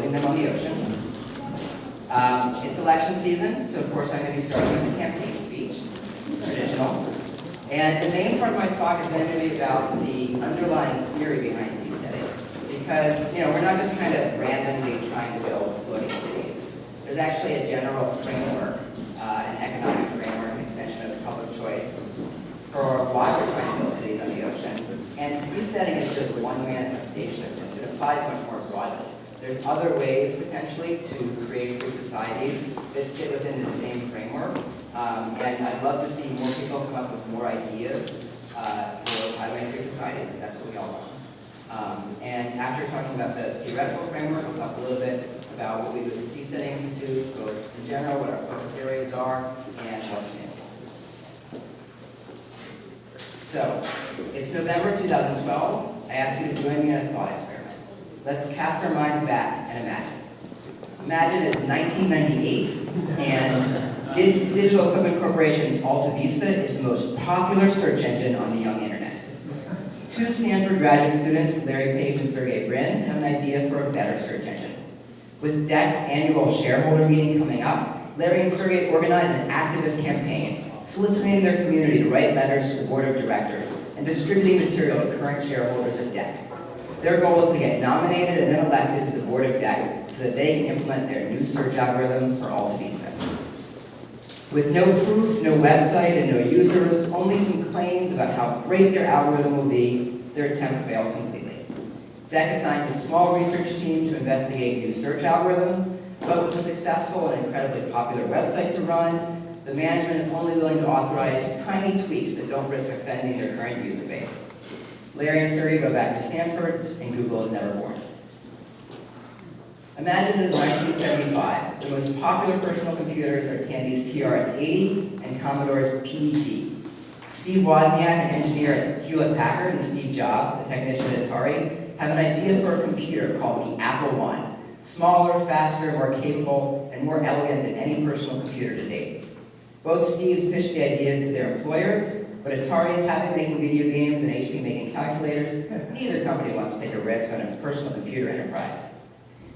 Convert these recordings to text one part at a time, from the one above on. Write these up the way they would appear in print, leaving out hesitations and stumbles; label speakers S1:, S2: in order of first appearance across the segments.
S1: building them on the ocean. It's election season, so of course I'm going to be starting with a campaign speech. It's traditional. And the main part of my talk is going to be about the underlying theory behind seasteading. Because, we're not just kind of randomly trying to build floating cities. There's actually a general framework, an economic framework, an extension of public choice for why we're trying to build cities on the ocean. And seasteading is just one manifestation of this. It applies much more broadly. There's other ways, potentially, to create free societies that fit within the same framework. And I'd love to see more people come up with more ideas for how to make free societies, if that's what we all want. And after talking about the theoretical framework, I'll talk a little bit about what we do at the Seasteading Institute, both in general, what our focus areas are, and what's new. So, it's November 2012. I ask you to join me in a thought experiment. Let's cast our minds back and imagine. Imagine it's 1998, and Digital Equipment Corporation's Alta Vista is the most popular search engine on the young internet. Two Stanford graduate students, Larry Page and Sergey Brin, have an idea for a better search engine. With DEC's annual shareholder meeting coming up, Larry and Sergey organized an activist campaign, soliciting their community to write letters to the board of directors and distributing material to current shareholders of DEC. Their goal is to get nominated and then elected to the board of DEC so that they can implement their new search algorithm for Alta Vista. With no proof, no website, and no users, only some claims about how great their algorithm will be, their attempt fails completely. DEC assigns a small research team to investigate new search algorithms, but with a successful and incredibly popular website to run, the management is only willing to authorize tiny tweaks that don't risk offending their current user base. Larry and Sergey go back to Stanford, and Google is never born. Imagine it is 1975. The most popular personal computers are Tandy's TRS-80 and Commodore's PET. Steve Wozniak, an engineer at Hewlett-Packard, and Steve Jobs, a technician at Atari, have an idea for a computer called the Apple I. Smaller, faster, more capable, and more elegant than any personal computer to date. Both Steves pitched the idea to their employers, but Atari is happy making video games and HP making calculators. Neither company wants to take a risk on a personal computer enterprise.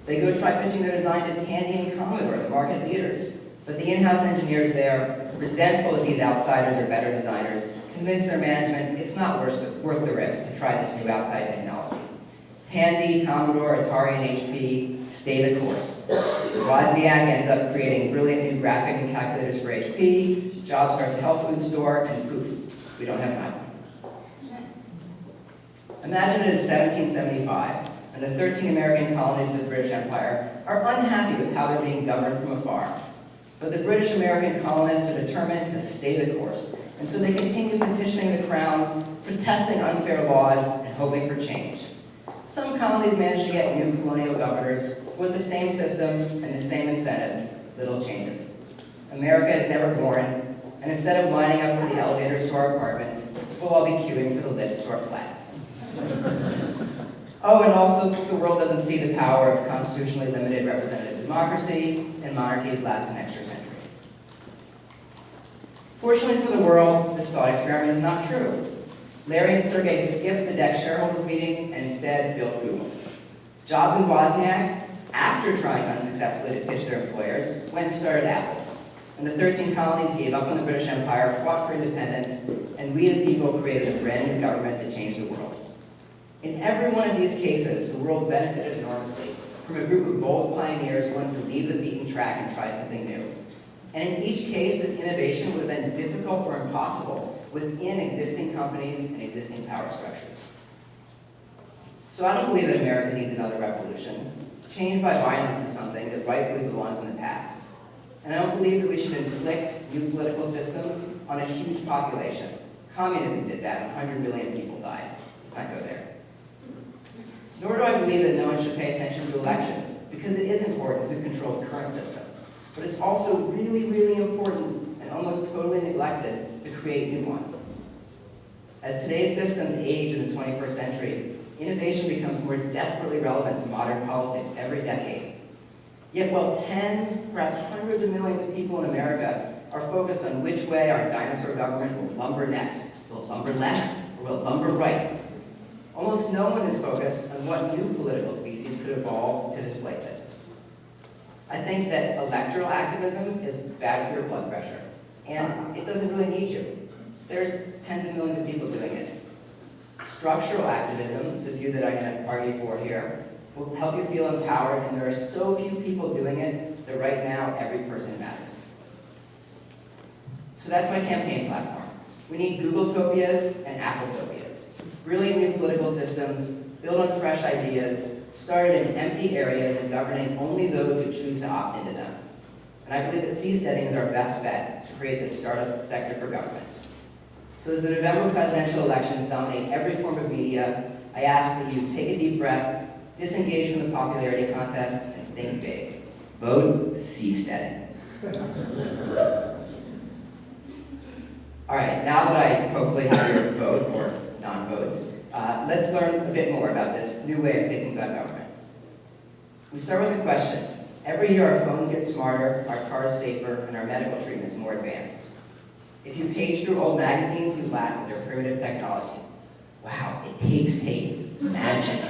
S1: They go try pitching their design to Tandy and Commodore, the market leaders. But the in-house engineers there, resentful that these outsiders are better designers, convince their management it's not worth the risk to try this new outside technology. Tandy, Commodore, Atari, and HP stay the course. Wozniak ends up creating brilliant new graphic and calculators for HP. Jobs starts a health food store, and poof, we don't have an iPhone. Imagine it is 1775, and the 13 American colonies of the British Empire are unhappy with how they're being governed from afar. But the British American colonists are determined to stay the course, and so they continue petitioning the crown, protesting unfair laws, and hoping for change. Some colonies manage to get new colonial governors with the same system and the same incentives, little changes. America is never born, and instead of lining up for the elevators to our apartments, we'll all be queuing for the lifts to our flats. Oh, and also, the world doesn't see the power of constitutionally limited representative democracy, and monarchies last an extra century. Fortunately for the world, this thought experiment is not true. Larry and Sergey skipped the DEC shareholders meeting and instead built Google. Jobs and Wozniak, after trying unsuccessfully to pitch their employers, went and started Apple. And the 13 colonies gave up on the British Empire, fought for independence, and we as people created a brand new government that changed the world. In every one of these cases, the world benefited enormously from a group of bold pioneers willing to leave the beaten track and try something new. And in each case, this innovation would have been difficult or impossible within existing companies and existing power structures. So I don't believe that America needs another revolution. Change by violence is something that rightfully belongs in the past. And I don't believe that we should inflict new political systems on a huge population. Communism did that, 100 million people died. Let's not go there. Nor do I believe that no one should pay attention to elections, because it is important who controls current systems. But it's also really, really important and almost totally neglected to create new ones. As today's systems age in the 21st century, innovation becomes more desperately relevant to modern politics every decade. Yet while tens, perhaps hundreds of millions of people in America are focused on which way our dinosaur government will lumber next, will it lumber left or will it lumber right, almost no one is focused on what new political species could evolve to displace it. I think that electoral activism is bad for your blood pressure, and it doesn't really need you. There's tens of millions of people doing it. Structural activism, the view that I'm going to argue for here, will help you feel empowered, and there are so few people doing it that right now every person matters. So that's my campaign platform. We need Googletopias and Appletopias. Really new political systems, built on fresh ideas, started in empty areas and governing only those who choose to opt into them. And I believe that Seasteading is our best bet to create this startup sector for government. So as the November presidential elections dominate every form of media, I ask that you take a deep breath, disengage from the popularity contest, and think big. Vote Seasteading. All right, now that I hopefully have your vote, or non-vote, let's learn a bit more about this new way of thinking about government. We start with a question. Every year our phones get smarter, our cars safer, and our medical treatments more advanced. If you page through old magazines, you laugh at their primitive technology. Wow, it takes magic.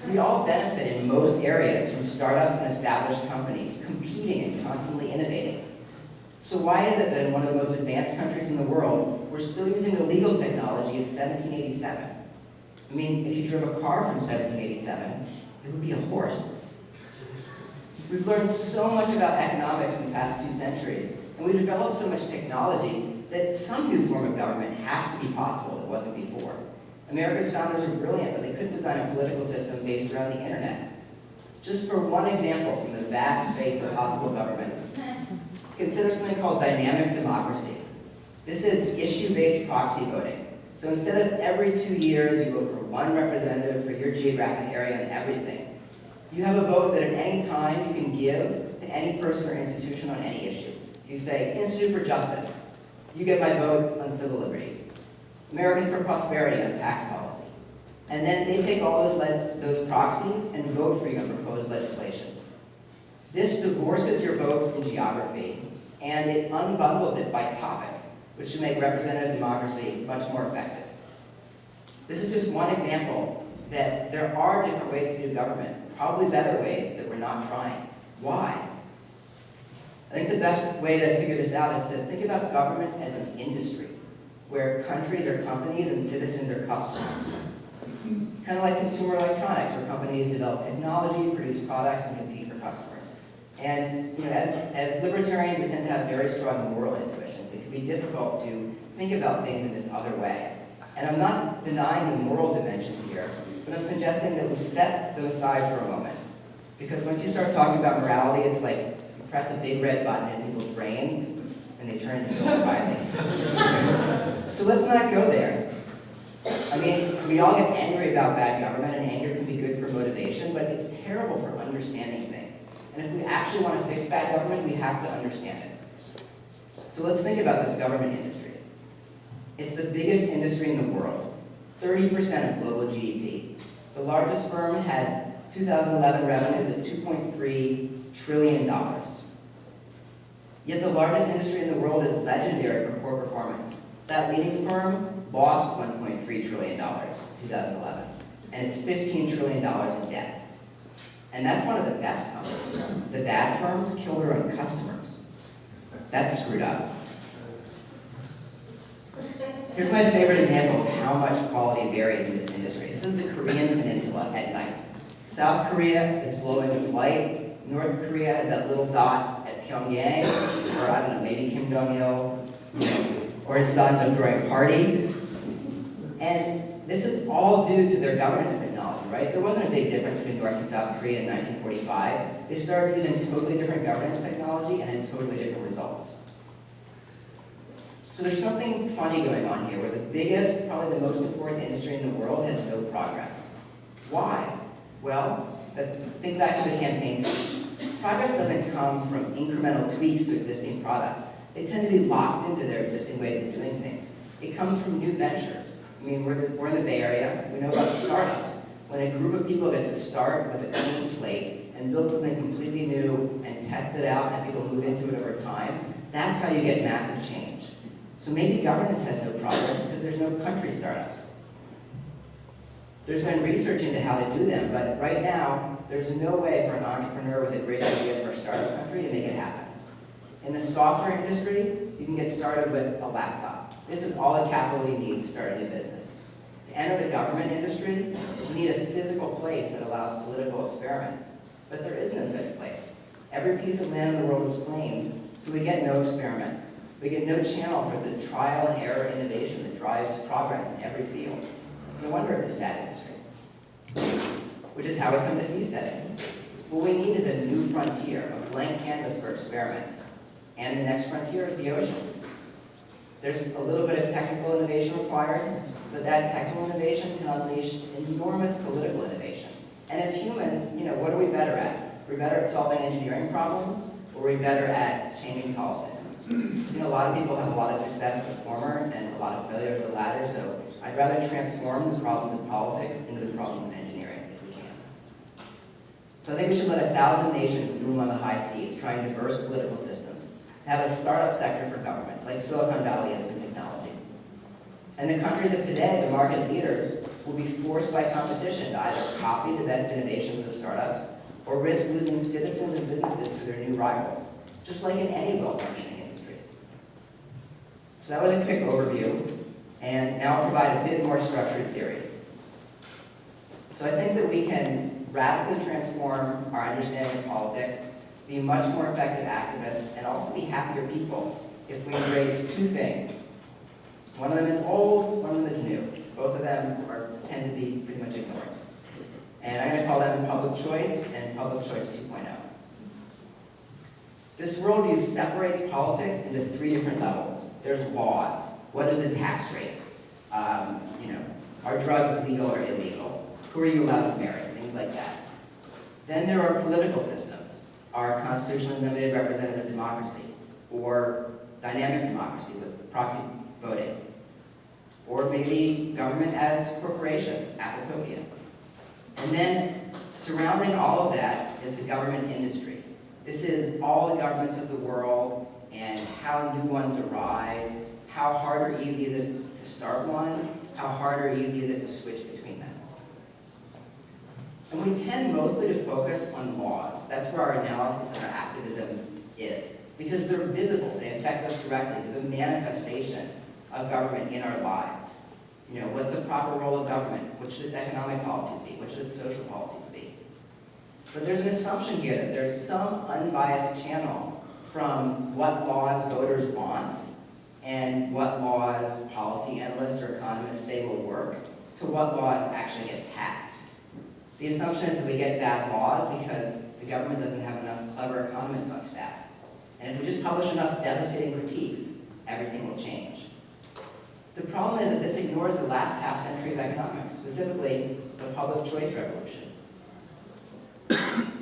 S1: We all benefit in most areas from startups and established companies competing and constantly innovating. So why is it that in one of the most advanced countries in the world, we're still using the legal technology of 1787? I mean, if you drove a car from 1787, it would be a horse. We've learned so much about economics in the past 2 centuries, and we've developed so much technology that some new form of government has to be possible that wasn't before. America's founders were brilliant, but they couldn't design a political system based around the internet. Just for one example from the vast space of possible governments, consider something called dynamic democracy. This is issue-based proxy voting. So instead of every 2 years you vote for one representative for your geographic area on everything, you have a vote that at any time you can give to any person or institution on any issue. So you say, Institute for Justice, you get my vote on civil liberties. Americans for Prosperity on tax policy. And then they take all those proxies and vote for you on proposed legislation. This divorces your vote from geography, and it unbundles it by topic, which should make representative democracy much more effective. This is just one example that there are different ways to do government, probably better ways that we're not trying. Why? I think the best way to figure this out is to think about government as an industry, where countries are companies and citizens are customers. Kind of like consumer electronics, where companies develop technology, produce products, and compete for customers. And as libertarians, we tend to have very strong moral intuitions. It can be difficult to think about things in this other way. And I'm not denying the moral dimensions here, but I'm suggesting that we set them aside for a moment. Because once you start talking about morality, it's like you press a big red button in people's brains, and they turn into Bill O'Reilly. So let's not go there. I mean, we all get angry about bad government, and anger can be good for motivation, but it's terrible for understanding things. And if we actually want to fix bad government, we have to understand it. So let's think about this government industry. It's the biggest industry in the world, 30% of global GDP. The largest firm had 2011 revenues of $2.3 trillion. Yet the largest industry in the world is legendary for poor performance. That leading firm lost $1.3 trillion in 2011, and it's $15 trillion in debt. And that's one of the best companies. The bad firms kill their own customers. That's screwed up. Here's my favorite example of how much quality varies in this industry. This is the Korean Peninsula at night. South Korea is glowing with light. North Korea has that little dot at Pyongyang, or I don't know, maybe Kim Jong-il, or his sons are throwing a party. And this is all due to their governance technology, right? There wasn't a big difference between North and South Korea in 1945. They started using totally different governance technology and had totally different results. So there's something funny going on here, where the biggest, probably the most important industry in the world has no progress. Why? Well, think back to the campaign speech. Progress doesn't come from incremental tweaks to existing products. They tend to be locked into their existing ways of doing things. It comes from new ventures. I mean, we're in the Bay Area. We know about startups. When a group of people gets to start with a clean slate and build something completely new and test it out and people move into it over time, that's how you get massive change. So maybe governance has no progress because there's no country startups. There's been research into how to do them, but right now, there's no way for an entrepreneur with industry to make it happen. In the software industry, you can get started with a laptop. This is all the capital you need to start a new business. To enter the government industry, you need a physical place that allows political experiments. But there is no such place. Every piece of land in the world is claimed, so we get no experiments. We get no channel for the trial and error innovation that drives progress in every field. No wonder it's a sad industry. Which is how we come to Seasteading. What we need is a new frontier, a blank canvas for experiments. And the next frontier is the ocean. There's a little bit of technical innovation required, but that technical innovation can unleash enormous political innovation. And as humans, what are we better at? We're better at solving engineering problems, or we're better at changing politics. A lot of people have a lot of success with the former and a lot of failure with the latter, so I'd rather transform the problems of politics into the problems of engineering if we can. So I think we should let 1,000 nations bloom on the high seas, trying diverse political systems, have a startup sector for government, like Silicon Valley is for technology. And the countries of today, the market leaders, will be forced by competition to either copy the best innovations of the startups or risk losing citizens and businesses to their new rivals, just like in any well-functioning industry. So that was a quick overview, and now I'll provide a bit more structured theory. So I think that we can radically transform our understanding of politics, be much more effective activists, and also be happier people if we embrace two things. One of them is old, one of them is new. Both of them tend to be pretty much ignored. And I'm going to call them public choice and public choice 2.0. This worldview separates politics into 3 different levels. There's laws. What is the tax rate? Are drugs legal or illegal? Who are you allowed to marry? Things like that. Then there are political systems. Our constitutionally limited representative democracy, or dynamic democracy with proxy voting, or maybe government as corporation, Appletopia. And then surrounding all of that is the government industry. This is all the governments of the world and how new ones arise, how hard or easy is it to start one, how hard or easy is it to switch between them. And we tend mostly to focus on laws. That's where our analysis and our activism is, because they're visible, they affect us directly, they're the manifestation of government in our lives. What's the proper role of government? What should its economic policies be? What should its social policies be? But there's an assumption here that there's some unbiased channel from what laws voters want and what laws policy analysts or economists say will work to what laws actually get passed. The assumption is that we get bad laws because the government doesn't have enough clever economists on staff. And if we just publish enough devastating critiques, everything will change. The problem is that this ignores the last half century of economics, specifically the public choice revolution.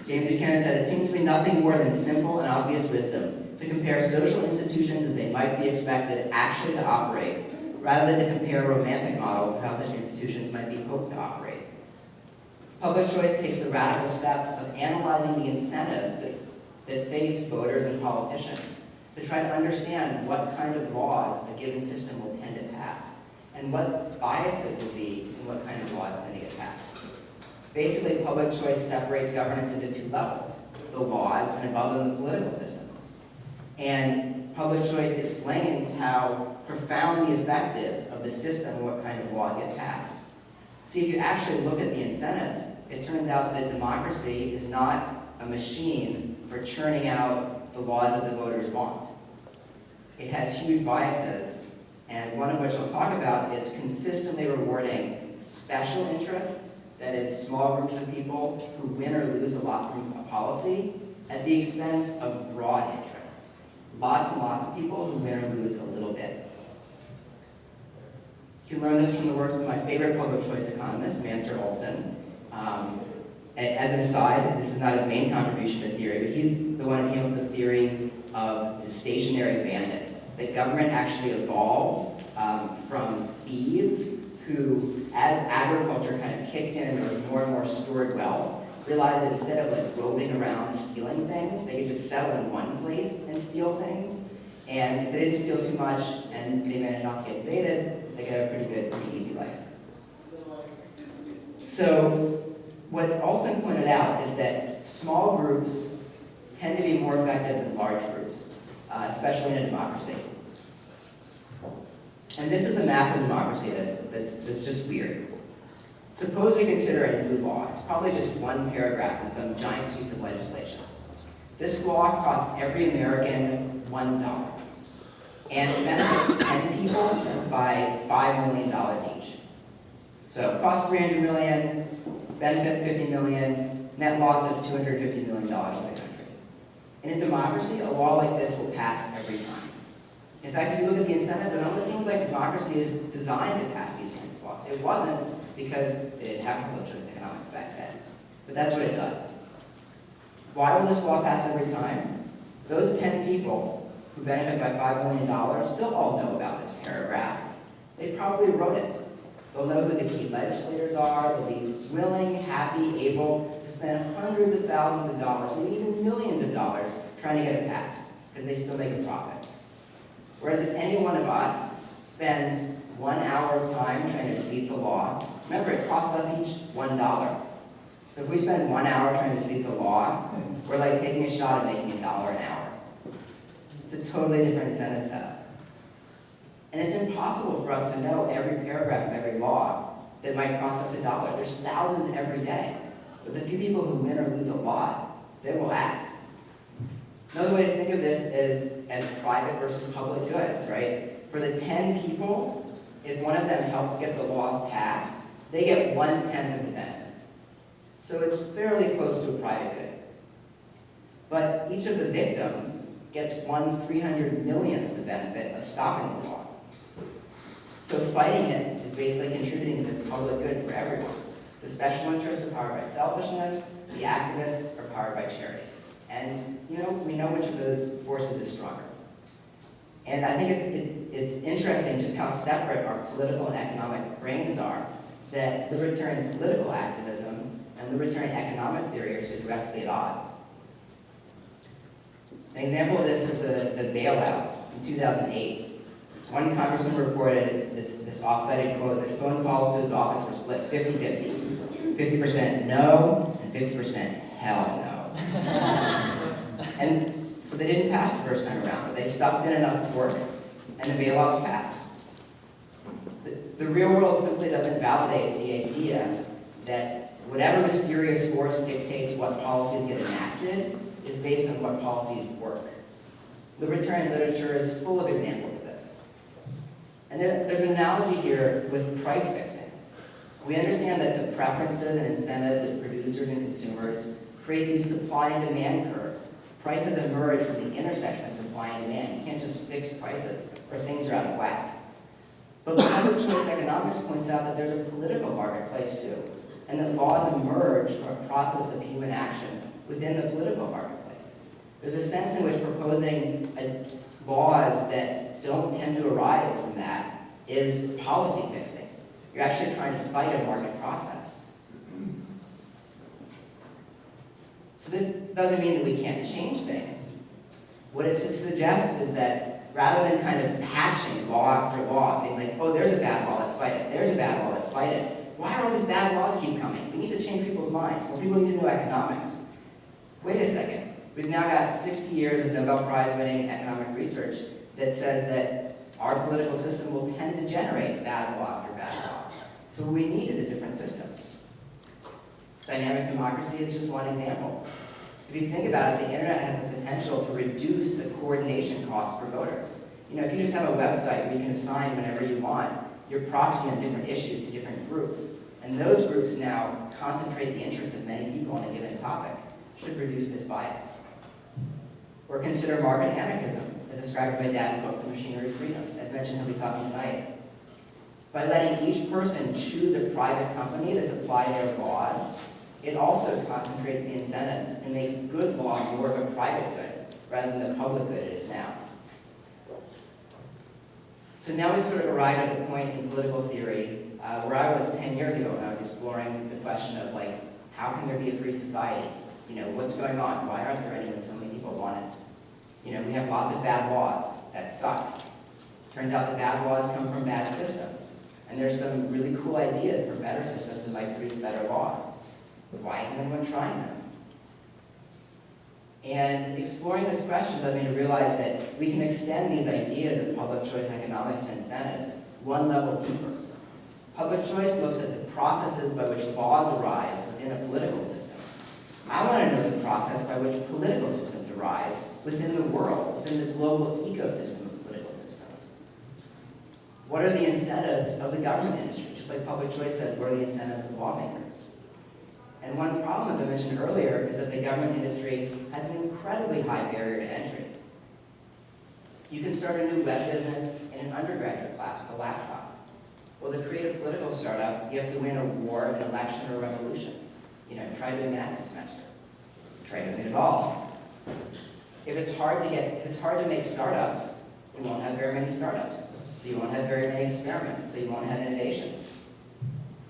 S1: James Buchanan said, "It seems to be nothing more than simple and obvious wisdom to compare social institutions as they might be expected actually to operate, rather than to compare romantic models of how such institutions might be hoped to operate." Public choice takes the radical step of analyzing the incentives that face voters and politicians to try to understand what kind of laws a given system will tend to pass, and what biases will be in what kind of laws tend to get passed. Basically, public choice separates governance into 2 levels, the laws and above them the political systems. And public choice explains how profoundly effective of the system and what kind of laws get passed. See, if you actually look at the incentives, it turns out that democracy is not a machine for churning out the laws that the voters want. It has huge biases, and one of which I'll talk about is consistently rewarding special interests, that is, small groups of people who win or lose a lot from a policy, at the expense of broad interests. Lots and lots of people who win or lose a little bit. You can learn this from the works of my favorite public choice economist, Mansur Olson. As an aside, this is not his main contribution to theory, but he's the one who came up with the theory of the stationary bandit. That government actually evolved from thieves who, as agriculture kind of kicked in and there was more and more stored wealth, realized that instead of roving around stealing things, they could just settle in one place and steal things. And if they didn't steal too much and they managed not to get invaded, they got a pretty good, pretty easy life. So what Olson pointed out is that small groups tend to be more effective than large groups, especially in a democracy. And this is the math of democracy that's just weird. Suppose we consider a new law. It's probably just one paragraph in some giant piece of legislation. This law costs every American $1, and it benefits 10 people by $5 million each. So it costs $300 million, benefit $50 million, net loss of $250 million in the country. In a democracy, a law like this will pass every time. In fact, if you look at the incentive, it almost seems like democracy is designed to pass these kinds of laws. It wasn't because it didn't have public choice economics back then, but that's what it does. Why will this law pass every time? Those 10 people who benefit by $5 million, they'll all know about this paragraph. They probably wrote it. They'll know who the key legislators are. They'll be willing, happy, able to spend hundreds of thousands of dollars, maybe even millions of dollars trying to get it passed, because they still make a profit. Whereas if any one of us spends 1 hour of time trying to defeat the law, remember it costs us each $1. So if we spend 1 hour trying to defeat the law, we're like taking a shot at making $1 an hour. It's a totally different incentive setup. And it's impossible for us to know every paragraph of every law that might cost us $1. There's thousands every day. But the few people who win or lose a lot, they will act. Another way to think of this is as private versus public goods, right? For the 10 people, if one of them helps get the laws passed, they get 1/10 of the benefit. So it's fairly close to a private good. But each of the victims gets 1/300 millionth of the benefit of stopping the law. So fighting it is basically contributing to this public good for everyone. The special interests are powered by selfishness, the activists are powered by charity. And we know which of those forces is stronger. And I think it's interesting just how separate our political and economic brains are, that libertarian political activism and libertarian economic theory are so directly at odds. An example of this is the bailouts in 2008. One congressman reported this off-cited quote that phone calls to his office were split 50-50. 50% no, and 50% hell no. And so they didn't pass the first time around, but they stuffed in enough work, and the bailouts passed. The real world simply doesn't validate the idea that whatever mysterious force dictates what policies get enacted is based on what policies work. Libertarian literature is full of examples of this. And there's an analogy here with price fixing. We understand that the preferences and incentives of producers and consumers create these supply and demand curves. Prices emerge from the intersection of supply and demand. You can't just fix prices or things are out of whack. But public choice economics points out that there's a political marketplace too, and that laws emerge from a process of human action within the political marketplace. There's a sense in which proposing laws that don't tend to arise from that is policy fixing. You're actually trying to fight a market process. So this doesn't mean that we can't change things. What it suggests is that rather than kind of patching law after law, being like, oh, there's a bad law, let's fight it. There's a bad law, let's fight it. Why are all these bad laws keep coming? We need to change people's minds. Well, people need to know economics. Wait a second. We've now got 60 years of Nobel Prize-winning economic research that says that our political system will tend to generate bad law after bad law. So what we need is a different system. Dynamic democracy is just one example. If you think about it, the internet has the potential to reduce the coordination costs for voters. If you just have a website where you can assign whenever you want your proxy on different issues to different groups, and those groups now concentrate the interest of many people on a given topic, should reduce this bias. Or consider market anarchism, as described in my dad's book, The Machinery of Freedom, as mentioned he'll be talking tonight. By letting each person choose a private company to supply their laws, it also concentrates the incentives and makes good law more of a private good rather than the public good it is now. So now we sort of arrived at the point in political theory where I was 10 years ago when I was exploring the question of how can there be a free society? What's going on? Why aren't there any when so many people want it? We have lots of bad laws. That sucks. Turns out the bad laws come from bad systems. And there's some really cool ideas for better systems that might produce better laws. Why isn't anyone trying them? And exploring this question led me to realize that we can extend these ideas of public choice economics and incentives one level deeper. Public choice looks at the processes by which laws arise within a political system. I want to know the process by which political systems arise within the world, within the global ecosystem of political systems. What are the incentives of the government industry? Just like public choice says, what are the incentives of lawmakers? And one problem, as I mentioned earlier, is that the government industry has an incredibly high barrier to entry. You can start a new web business in an undergraduate class with a laptop. Well, to create a political startup, you have to win a war, an election, or a revolution. Try doing that this semester. Try doing it at all. If it's hard to make startups, you won't have very many startups. So you won't have very many experiments, so you won't have innovation.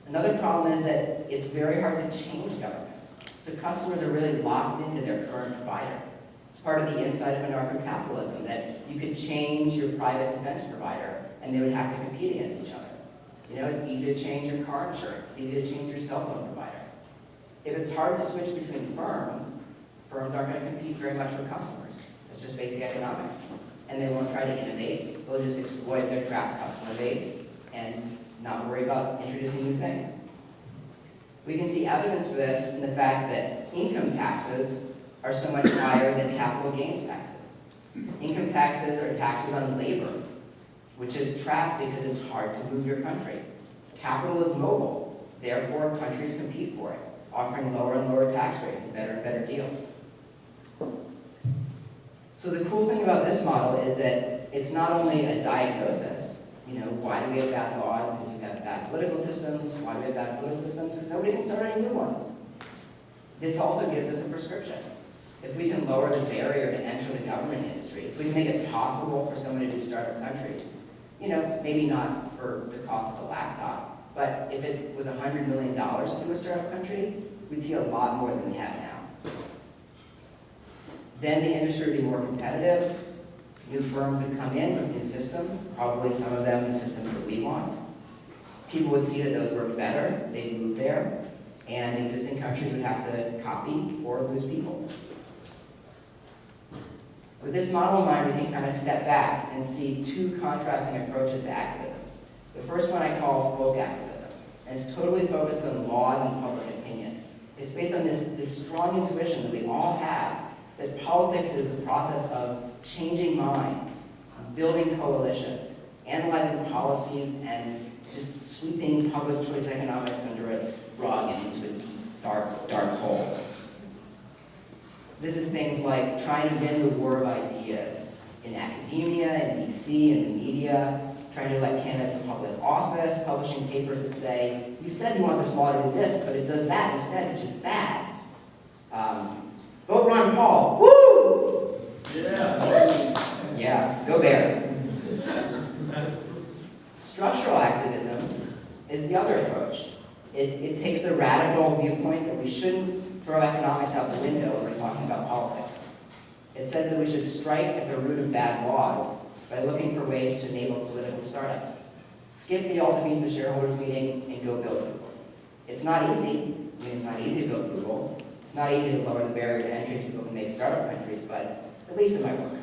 S1: Another problem is that it's very hard to change governments. So customers are really locked into their current provider. It's part of the inside of anarcho-capitalism that you could change your private defense provider and they would have to compete against each other. It's easy to change your car insurance. It's easy to change your cell phone provider. If it's hard to switch between firms aren't going to compete very much for customers. It's just basic economics. And they won't try to innovate. They'll just exploit their trapped customer base and not worry about introducing new things. We can see evidence for this in the fact that income taxes are so much higher than capital gains taxes. Income taxes are taxes on labor, which is trapped because it's hard to move your country. Capital is mobile, therefore countries compete for it, offering lower and lower tax rates and better deals. So the cool thing about this model is that it's not only a diagnosis. Why do we have bad laws? Because we have bad political systems. Why do we have bad political systems? Because nobody can start any new ones. This also gives us a prescription. If we can lower the barrier to enter the government industry, if we can make it possible for someone to do startup countries, maybe not for the cost of a laptop, but if it was $100 million to do a startup country, we'd see a lot more than we have now. Then the industry would be more competitive. New firms would come in with new systems, probably some of them the systems that we want. People would see that those work better, they'd move there, and existing countries would have to copy or lose people. With this model in mind, we can kind of step back and see two contrasting approaches to activism. The first one I call folk activism, and it's totally focused on laws and public opinion. It's based on this strong intuition that we all have that politics is the process of changing minds, building coalitions, analyzing policies, and just sweeping public choice economics under a rug and into a dark hole. This is things like trying to win the war of ideas in academia, in DC, in the media, trying to elect candidates in public office, publishing papers that say, you said you want this law to do this, but it does that instead, which is bad. Vote Ron Paul, woo! Yeah, go Bears. Structural activism is the other approach. It takes the radical viewpoint that we shouldn't throw economics out the window when we're talking about politics. It says that we should strike at the root of bad laws by looking for ways to enable political startups. Skip the Alta shareholders meetings and go build Google. It's not easy. It's not easy to build Google. It's not easy to lower the barrier to entry so people can make startup countries, but at least it might work.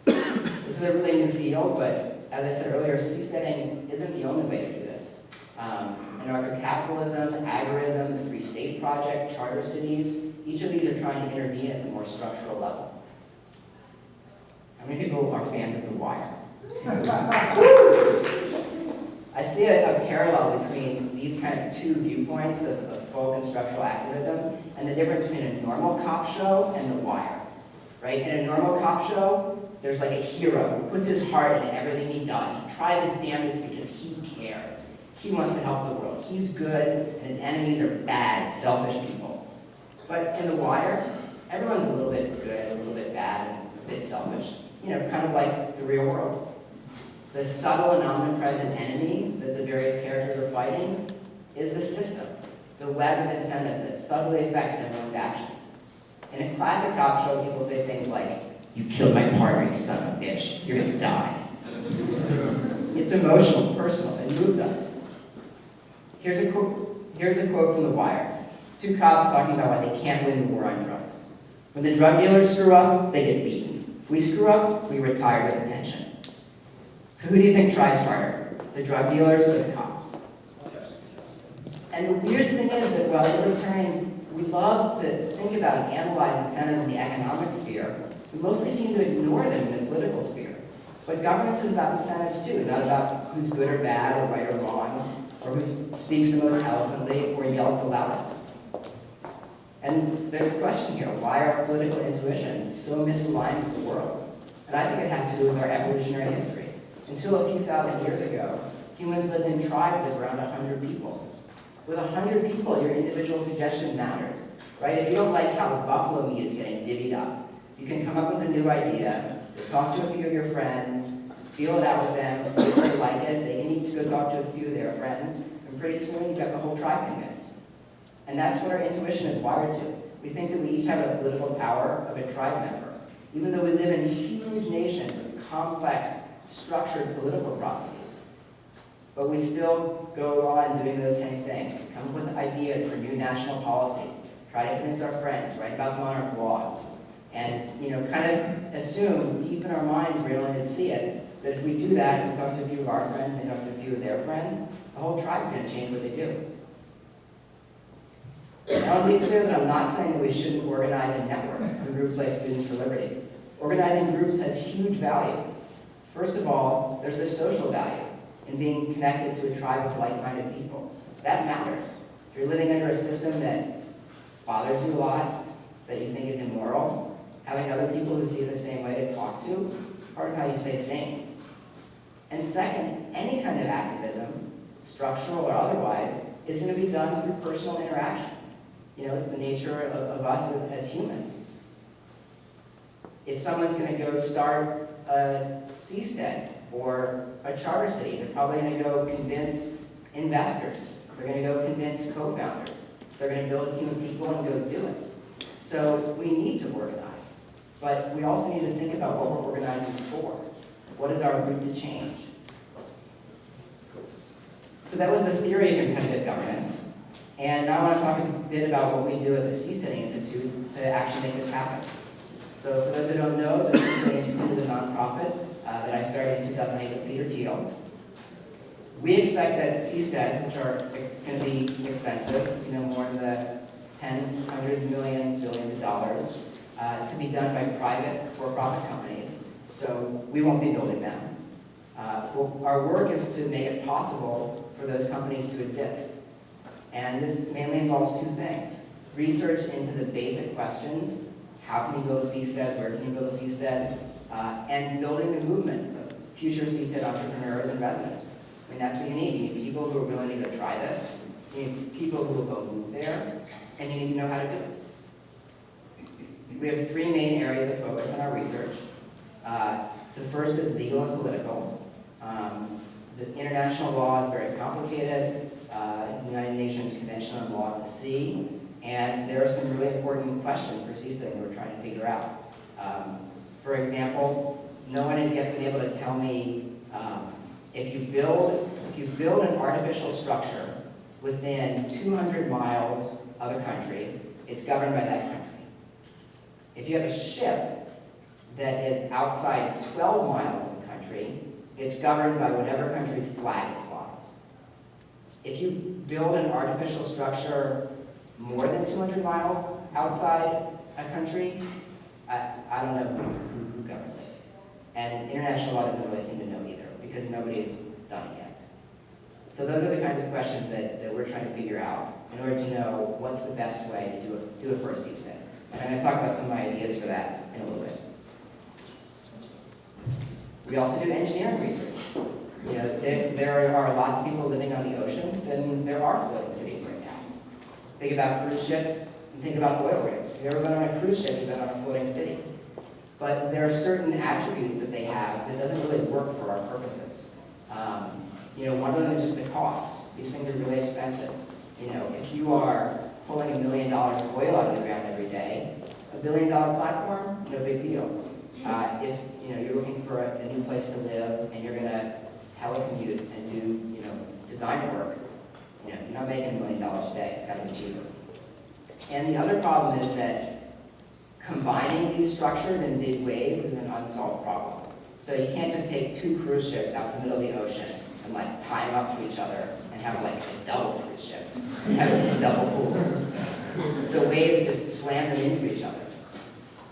S1: This is a really new field, but as I said earlier, seasteading isn't the only way to do this. Anarcho-capitalism, agorism, the Free State Project, charter cities, each of these are trying to intervene at the more structural level. How many people are fans of The Wire? I see a parallel between these kind of two viewpoints of folk and structural activism and the difference between a normal cop show and The Wire. Right? In a normal cop show, there's like a hero who puts his heart into everything he does. He tries his damnedest because he cares. He wants to help the world. He's good, and his enemies are bad, selfish people. But in The Wire, everyone's a little bit good, a little bit bad, and a bit selfish. Kind of like the real world. The subtle and omnipresent enemy that the various characters are fighting is the system, the web of incentives that subtly affects everyone's actions. In a classic cop show, people say things like, "You killed my partner, you son of a bitch. You're gonna die." It's emotional, personal, it moves us. Here's a quote from The Wire. Two cops talking about why they can't win the war on drugs. When the drug dealers screw up, they get beaten. If we screw up, we retire with a pension. So who do you think tries harder? The drug dealers or the cops? And the weird thing is that while libertarians, we love to think about and analyze incentives in the economic sphere, we mostly seem to ignore them in the political sphere. But governance is about incentives too, not about who's good or bad or right or wrong, or who speaks the most eloquently or yells the loudest. And there's a question here, why are political intuitions so misaligned with the world? And I think it has to do with our evolutionary history. Until a few thousand years ago, humans lived in tribes of around 100 people. With 100 people, your individual suggestion matters, right? If you don't like how the buffalo meat is getting divvied up, you can come up with a new idea, talk to a few of your friends, feel it out with them, see if they like it. They can each go talk to a few of their friends, and pretty soon you've got the whole tribe convinced. And that's what our intuition is wired to. We think that we each have the political power of a tribe member, even though we live in huge nations with complex, structured political processes. But we still go on doing those same things, come up with ideas for new national policies, try to convince our friends, write about monarch laws, and kind of assume deep in our minds, we don't even see it, that if we do that, we talk to a few of our friends, they talk to a few of their friends, the whole tribe's going to change what they do. I want to be clear that I'm not saying that we shouldn't organize a network through groups like Students for Liberty. Organizing groups has huge value. First of all, there's a social value in being connected to a tribe of like-minded people. That matters. If you're living under a system that bothers you a lot, that you think is immoral, having other people who see it the same way to talk to is part of how you stay sane. And second, any kind of activism, structural or otherwise, is going to be done through personal interaction. It's the nature of us as humans. If someone's going to go start a Seasteading or a charter city, they're probably going to go convince investors. They're going to go convince co-founders. They're going to build a team of people and go do it. So we need to organize, but we also need to think about what we're organizing for. What is our route to change? So that was the theory of competitive governance. And now I want to talk a bit about what we do at the Seasteading Institute to actually make this happen. So for those who don't know, the Seasteading Institute is a nonprofit that I started in 2008 with Peter Thiel. We expect that Seasteading, which are going to be expensive, more in the tens, hundreds, millions, billions of dollars, to be done by private for-profit companies. So we won't be building them. Our work is to make it possible for those companies to exist. And this mainly involves two things. Research into the basic questions, how can you build a Seastead, where can you build a Seastead, and building the movement of future Seastead entrepreneurs and residents. That's what you need. You need people who are willing to go try this, you need people who will go move there, and you need to know how to do it. We have three main areas of focus in our research. The first is legal and political. The international law is very complicated. The United Nations Convention on Law of the Sea, and there are some really important questions for Seasteading we're trying to figure out. For example, no one has yet been able to tell me if you build an artificial structure within 200 miles of a country, it's governed by that country. If you have a ship that is outside 12 miles of the country, it's governed by whatever country's flag it flies. If you build an artificial structure more than 200 miles outside a country, I don't know who governs it. And international law doesn't really seem to know either, because nobody's done it yet. So those are the kinds of questions that we're trying to figure out in order to know what's the best way to do it for a Seastead. And I'm going to talk about some of my ideas for that in a little bit. We also do engineering research. There are lots of people living on the ocean, and there are floating cities right now. Think about cruise ships, and think about oil rigs. If you've ever been on a cruise ship, you've been on a floating city. But there are certain attributes that they have that doesn't really work for our purposes. One of them is just the cost. These things are really expensive. If you are pulling $1 million of oil out of the ground every day, $1 billion platform, no big deal. If you're looking for a new place to live and you're going to telecommute and do design work, you're not making $1 million a day. It's got to be cheaper. And the other problem is that combining these structures in big waves is an unsolved problem. So you can't just take 2 cruise ships out to the middle of the ocean and like tie them up to each other and have like a double cruise ship, and have a double pool. The waves just slam them into each other.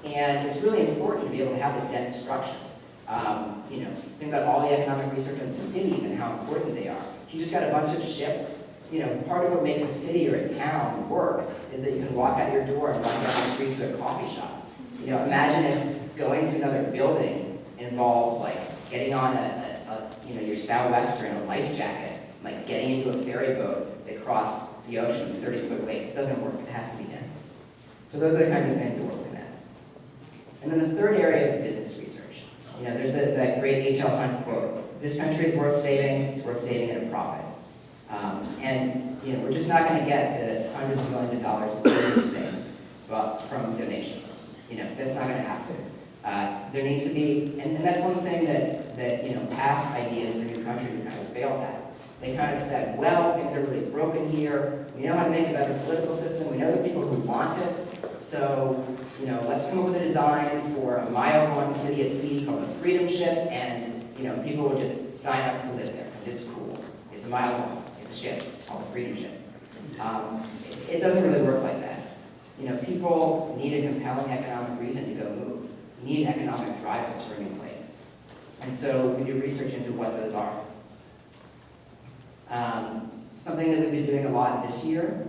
S1: And it's really important to be able to have a dense structure. Think about all the economic research on cities and how important they are. If you just got a bunch of ships, part of what makes a city or a town work is that you can walk out your door and walk down the street to a coffee shop. Imagine if going to another building involved like getting on your Southwester in a life jacket, like getting into a ferry boat that crossed the ocean with 30-foot waves. It doesn't work. It has to be dense. So those are the kinds of things we're looking at. And then the third area is business research. There's that great H.L. Hunt quote, "This country is worth saving, it's worth saving at a profit." We're just not going to get the hundreds of millions of dollars to do these things from donations. That's not going to happen. There needs to be, and that's one thing that past ideas for new countries have kind of failed at. They kind of said, well, things are really broken here. We know how to make a better political system. We know the people who want it. So, let's come up with a design for a mile-long city at sea called the Freedom Ship, and, people will just sign up to live there. It's cool. It's a mile long. It's a ship. It's called the Freedom Ship. It doesn't really work like that. People need a compelling economic reason to go move. You need economic drivers for a new place. And so we do research into what those are. Something that we've been doing a lot this year,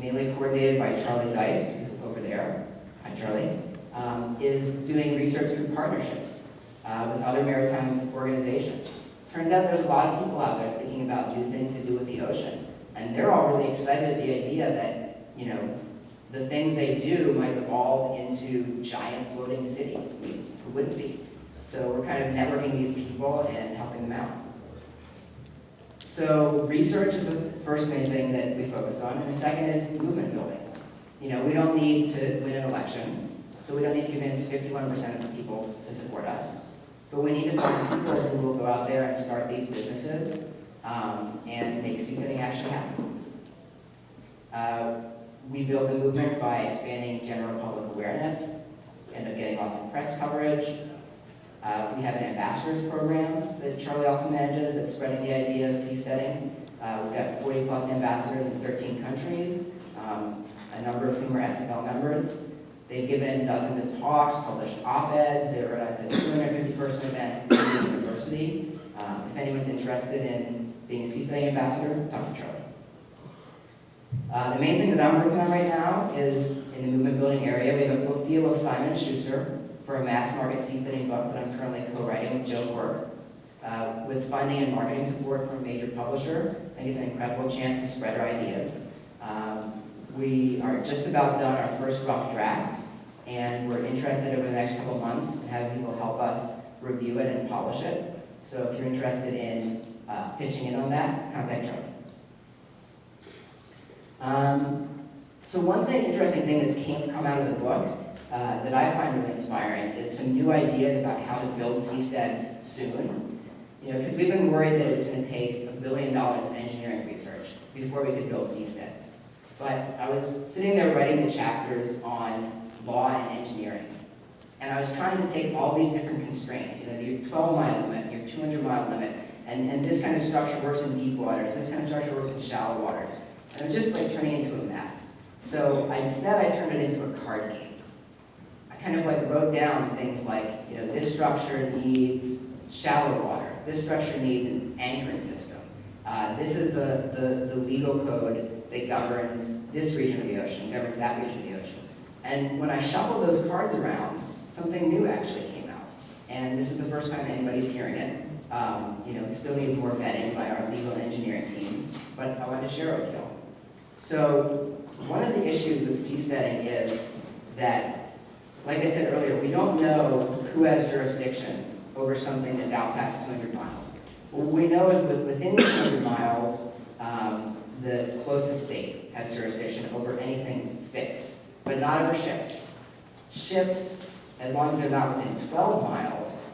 S1: mainly coordinated by Charlie Geist, who's over there, hi Charlie, is doing research through partnerships with other maritime organizations. Turns out there's a lot of people out there thinking about new things to do with the ocean, and they're all really excited at the idea that, the things they do might evolve into giant floating cities. Who wouldn't be? So we're kind of networking these people and helping them out. So research is the first main thing that we focus on, and the second is movement building. We don't need to win an election, so we don't need to convince 51% of the people to support us. But we need to find people who will go out there and start these businesses and make seasteading actually happen. We build the movement by expanding general public awareness, end up getting lots of press coverage. We have an ambassadors program that Charlie also manages that's spreading the idea of seasteading. We've got 40+ ambassadors in 13 countries, a number of whom are SFL members. They've given dozens of talks, published op-eds. They organized a 250-person event at the university. If anyone's interested in being a seasteading ambassador, talk to Charlie. The main thing that I'm working on right now is in the movement building area. We have a book deal with Simon & Schuster for a mass market seasteading book that I'm currently co-writing with Joe Quirk. With funding and marketing support from a major publisher, I think it's an incredible chance to spread our ideas. We are just about done our first rough draft, and we're interested over the next couple of months in having people help us review it and polish it. So if you're interested in pitching in on that, contact Charlie. So one interesting thing that's come out of the book that I find really inspiring is some new ideas about how to build seasteads soon. Because we've been worried that it's going to take $1 billion of engineering research before we could build seasteads. But I was sitting there writing the chapters on law and engineering, and I was trying to take all these different constraints, your 12-mile limit, your 200-mile limit, and this kind of structure works in deep waters, this kind of structure works in shallow waters. And it was just like turning into a mess. So instead I turned it into a card game. I kind of wrote down things like, this structure needs shallow water. This structure needs an anchoring system. This is the legal code that governs this region of the ocean, governs that region of the ocean. And when I shuffled those cards around, something new actually came out. And this is the first time anybody's hearing it. It still needs more vetting by our legal and engineering teams, but I wanted to share it with you all. So one of the issues with seasteading is that, like I said earlier, we don't know who has jurisdiction over something that's out past 200 miles. What we know is that within 200 miles, the closest state has jurisdiction over anything fixed, but not over ships. Ships, as long as they're not within 12 miles,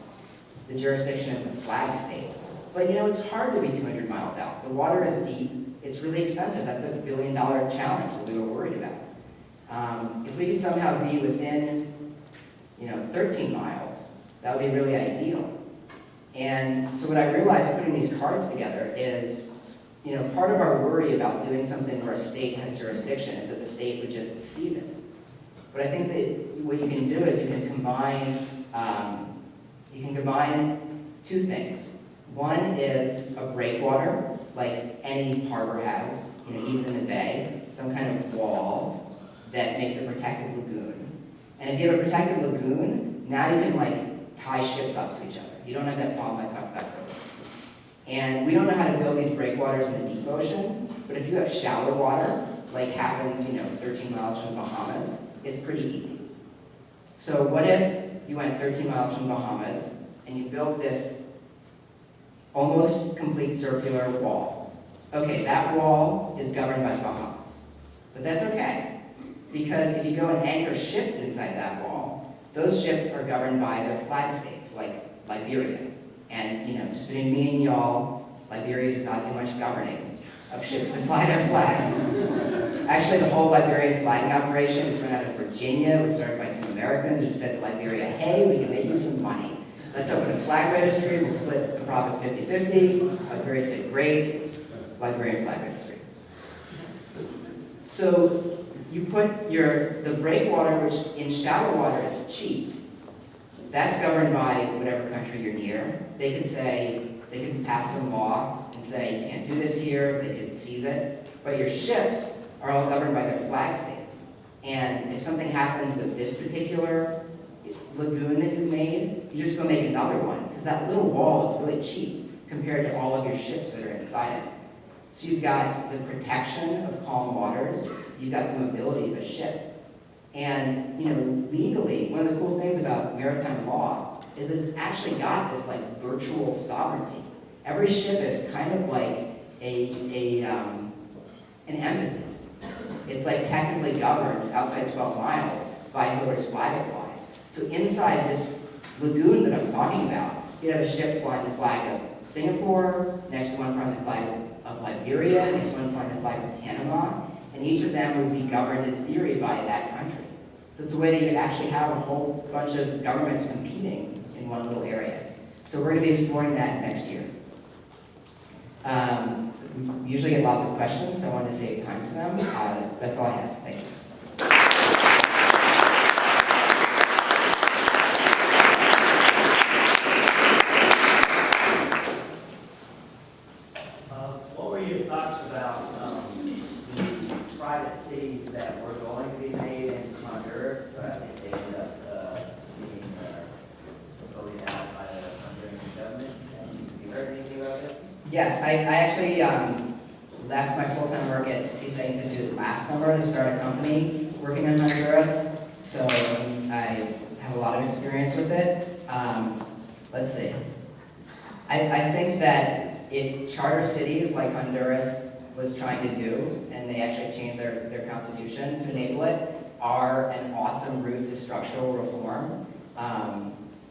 S1: the jurisdiction is the flag state. But it's hard to be 200 miles out. The water is deep. It's really expensive. That's the $1 billion challenge that we were worried about. If we could somehow be within 13 miles, that would be really ideal. And so what I realized putting these cards together is, part of our worry about doing something where a state has jurisdiction is that the state would just seize it. But I think that what you can do is you can combine two things. One is a breakwater, like any harbor has, even in the bay, some kind of wall that makes a protected lagoon. And if you have a protected lagoon, now you can tie ships up to each other. You don't have that problem I talked about earlier. And we don't know how to build these breakwaters in the deep ocean, but if you have shallow water, like happens 13 miles from the Bahamas, it's pretty easy. So what if you went 13 miles from the Bahamas and you built this almost complete circular wall? Okay, that wall is governed by the Bahamas, but that's okay, because if you go and anchor ships inside that wall, those ships are governed by their flag states, like Liberia. And just between me and y'all, Liberia does not do much governing of ships that fly their flag. Actually, the whole Liberian flagging operation is run out of Virginia. It was started by some Americans who said to Liberia, hey, we can make you some money. Let's open a flag registry, we'll split the profits 50-50. Liberia said, great, Liberian flag registry. So you put the breakwater, which in shallow water is cheap, that's governed by whatever country you're near. They could pass some law and say, you can't do this here, they could seize it. But your ships are all governed by their flag states. And if something happens with this particular lagoon that you made, you just go make another one, because that little wall is really cheap compared to all of your ships that are inside it. So you've got the protection of calm waters, you've got the mobility of a ship. And, legally, one of the cool things about maritime law is that it's actually got this, virtual sovereignty. Every ship is kind of like an embassy. It's, technically governed outside 12 miles by whoever's flag it flies. So inside this lagoon that I'm talking about, you have a ship flying the flag of Singapore, next to one flying the flag of Liberia, next to one flying the flag of Panama, and each of them would be governed in theory by that country. So it's a way that you actually have a whole bunch of governments competing in one little area. So we're going to be exploring that next year. We usually get lots of questions, so I wanted to save time for them. That's all I have. Thank you.
S2: What were your thoughts about the private cities that were going to be made in Honduras, but they ended up being voted out by the Honduran government? Have you heard anything about it?
S1: Yes, I actually left my full-time work at Seasteading Institute last summer to start a company working in Honduras, so I have a lot of experience with it. Let's see. I think that charter cities like Honduras was trying to do, and they actually changed their constitution to enable it, are an awesome route to structural reform.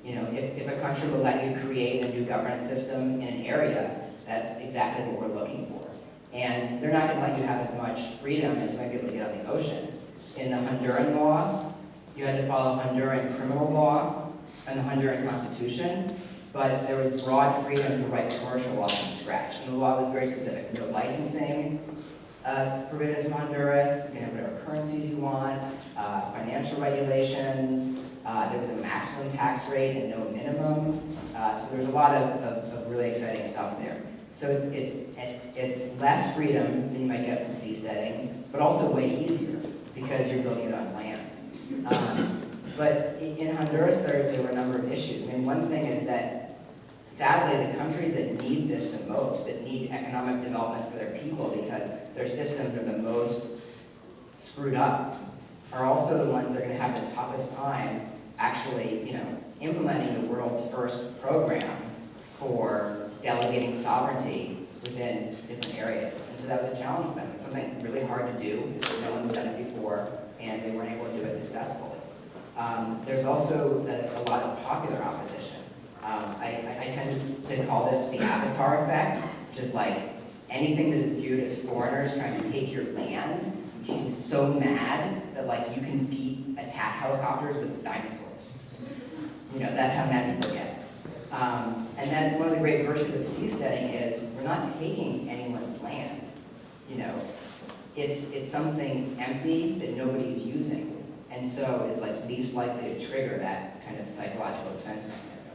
S1: If a country will let you create a new governance system in an area, that's exactly what we're looking for. And they're not going to let you have as much freedom as you might be able to get on the ocean. In the Honduran law, you had to follow Honduran criminal law and the Honduran constitution, but there was broad freedom to write commercial law from scratch. And the law was very specific. No licensing provisions from Honduras, you can have whatever currencies you want, financial regulations, there was a maximum tax rate and no minimum. So there's a lot of really exciting stuff there. So it's less freedom than you might get from seasteading, but also way easier because you're building it on land. But in Honduras, there were a number of issues. I mean, one thing is that, sadly, the countries that need this the most, that need economic development for their people because their systems are the most screwed up, are also the ones that are going to have the toughest time actually, implementing the world's first program for delegating sovereignty within different areas. And so that was a challenge for them. It's something really hard to do. No one had done it before, and they weren't able to do it successfully. There's also a lot of popular opposition. I tend to call this the avatar effect, which is like anything that is viewed as foreigners trying to take your land, makes you so mad that that like you can beat attack helicopters with dinosaurs. You know, that's how mad people get. And then one of the great virtues of seasteading is we're not taking anyone's land. You know, it's something empty that nobody's using, and so is like least likely to trigger that kind of psychological defense mechanism.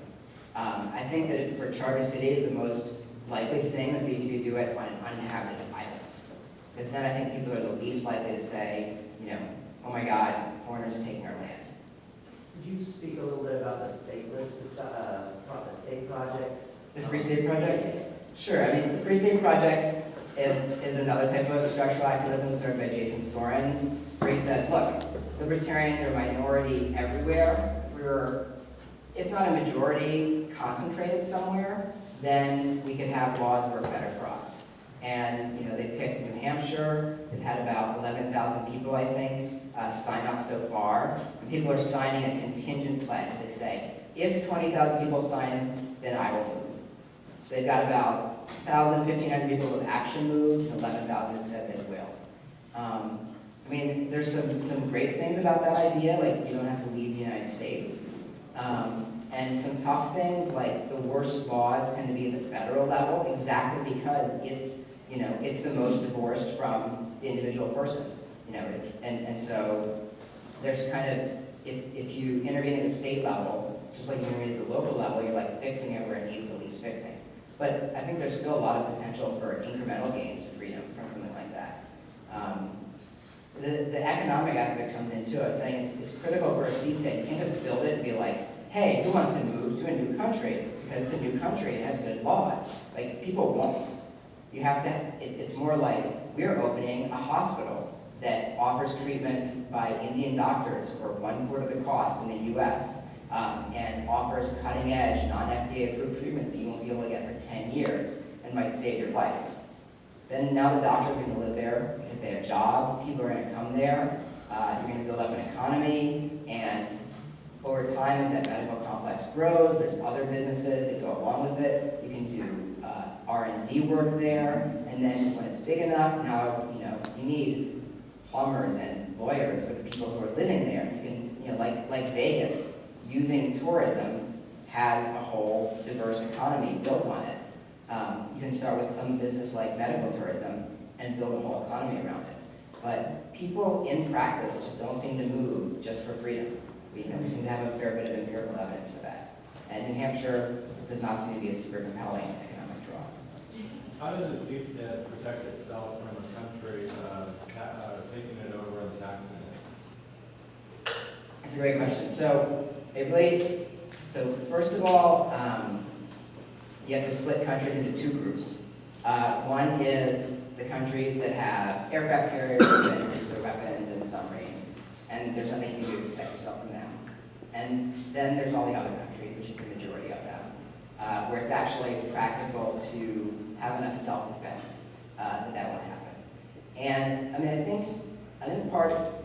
S1: I think that for charter cities, the most likely thing would be if you do it on an uninhabited island, because then I think people are the least likely to say, you know, oh my God, foreigners are taking our land.
S2: Could you speak a little bit about the stateless, the state project?
S1: The Free State Project? Sure, I mean, the Free State Project is another type of structural activism started by Jason Sorens, where he said, look, libertarians are a minority everywhere. We're, if not a majority, concentrated somewhere, then we can have laws work better for us. And, you know, they picked New Hampshire. They've had about 11,000 people, I think, sign up so far. And people are signing a contingent pledge. They say, if 20,000 people sign, then I will move. So they've got about 1,000, 1,500 people who have actually moved, and 11,000 have said they will. I mean, there's some great things about that idea, like you don't have to leave the United States. And some tough things, like the worst laws tend to be at the federal level, exactly because it's the most divorced from the individual person. You know, and so there's kind of, if you intervene at the state level, just like you intervene at the local level, you're like fixing it where it needs the least fixing. But I think there's still a lot of potential for incremental gains to freedom from something like that. The economic aspect comes into it, saying it's critical for a seastate. You can't just build it and be like, hey, who wants to move to a new country? Because it's a new country and has good laws. Like, people won't. You have to, it's more like, we're opening a hospital that offers treatments by Indian doctors for 1/4 of the cost in the US, and offers cutting edge, non-FDA approved treatment that you won't be able to get for 10 years and might save your life. Then now the doctors are going to live there because they have jobs, people are going to come there, you're going to build up an economy, and over time as that medical complex grows, there's other businesses that go along with it. You can do R&D work there, and then when it's big enough, now you need plumbers and lawyers for the people who are living there. You can, like Vegas, using tourism has a whole diverse economy built on it. You can start with some business like medical tourism and build a whole economy around it. But people in practice just don't seem to move just for freedom. We seem to have a fair bit of empirical evidence for that. And New Hampshire does not seem to be a super compelling economic draw.
S3: How does the CSTEP protect itself from a country taking it over and taxing it?
S1: That's a great question. So first of all, you have to split countries into two groups. One is the countries that have aircraft carriers and nuclear weapons and submarines, and there's nothing you can do to protect yourself from them. And then there's all the other countries, which is the majority of them, where it's actually practical to have enough self-defense that won't happen. And I mean, I think part of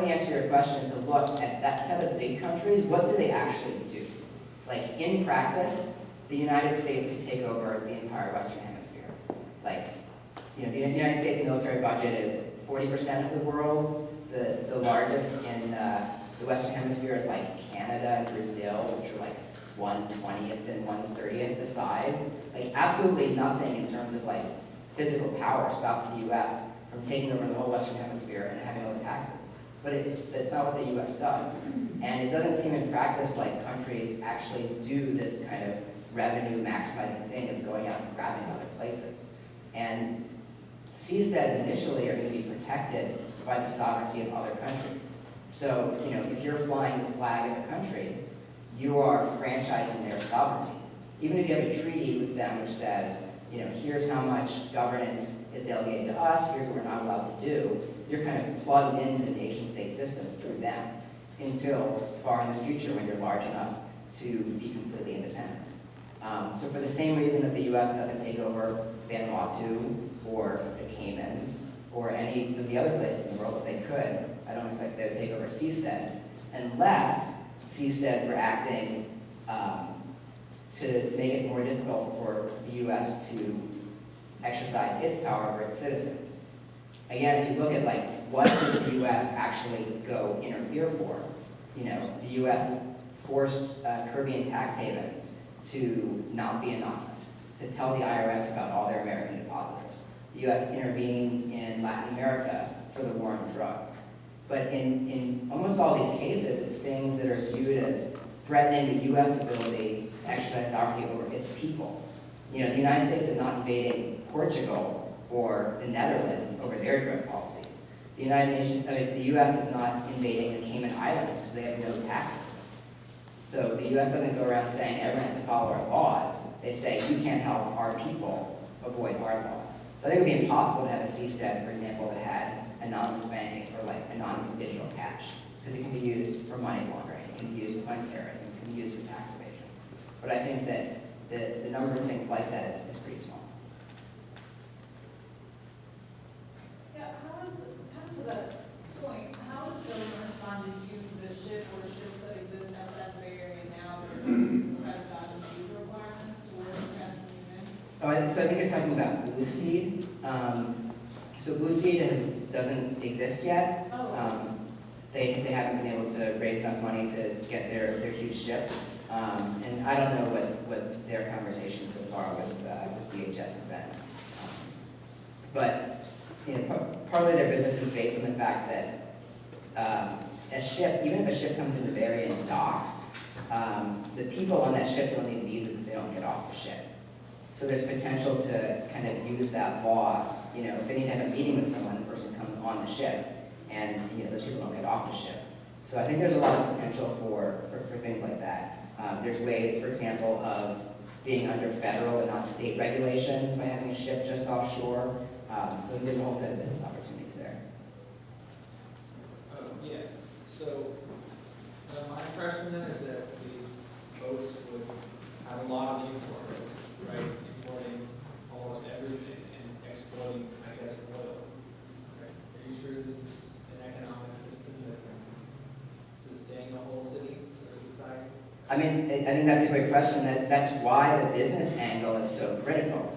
S1: the answer to your question is to look at that set of big countries. What do they actually do? Like, in practice, the United States could take over the entire Western Hemisphere. Like, the United States military budget is 40% of the world's. The largest in the Western Hemisphere is like Canada and Brazil, which are like 1/20th and 1/30th the size. Like, absolutely nothing in terms of like physical power stops the U.S. from taking over the whole Western Hemisphere and having all the taxes. But that's not what the U.S. does. And it doesn't seem in practice like countries actually do this kind of revenue maximizing thing of going out and grabbing other places. And seasteads initially are going to be protected by the sovereignty of other countries. So, if you're flying the flag of a country, you are franchising their sovereignty. Even if you have a treaty with them which says, here's how much governance is delegated to us, here's what we're not allowed to do, you're kind of plugged into the nation-state system through them until far in the future when you're large enough to be completely independent. So for the same reason that the U.S. doesn't take over Vanuatu or the Caymans or any of the other places in the world that they could, I don't expect them to take over seasteads unless seasteads were acting to make it more difficult for the U.S. to exercise its power over its citizens. again, if you look at like, what does the US actually go interfere for? You know, the US forced Caribbean tax havens to not be anonymous, to tell the IRS about all their American depositors. The US intervenes in Latin America for the war on drugs. But in almost all these cases, it's things that are viewed as threatening the US ability to exercise sovereignty over its people. You know, the United States is not invading Portugal or the Netherlands over their drug policies. The the US is not invading the Cayman Islands because they have no taxes. So the US doesn't go around saying everyone has to follow our laws. They say you can't help our people avoid our laws. So I think it would be impossible to have a Seasteading, for example, that had anonymous banking or like anonymous digital cash, because it can be used for money laundering, it can be used to fund terrorism, it can be used for tax evasion. But I think that the number of things like that is pretty small.
S4: Yeah, kind of to that point, how has the government responded to the ship or ships that exist outside the Bay Area now that are kind of dodging visa requirements or having
S1: So I think you're talking about Blue Seed. So Blue Seed doesn't exist yet. They haven't been able to raise enough money to get their huge ship. And I don't know what their conversations so far with DHS have been. But you know, partly their business is based on the fact that a ship, even if a ship comes into Bay Area and docks, the people on that ship don't need visas if they don't get off the ship. So there's potential to kind of use that law. You know, if they need to have a meeting with someone, the person comes on the ship, and you know those people don't get off the ship. So I think there's a lot of potential for things like that. There's ways, for example, of being under federal and not state regulations by having a ship just offshore. So there's a whole set of business opportunities there.
S5: Yeah, so my impression then is that these boats would have a lot of imports, right? Importing almost everything and exporting, I guess, oil. Right? Are you sure this is an economic system that can sustain the whole city or society?
S1: I mean, I think that's a great question. That's why the business angle is so critical.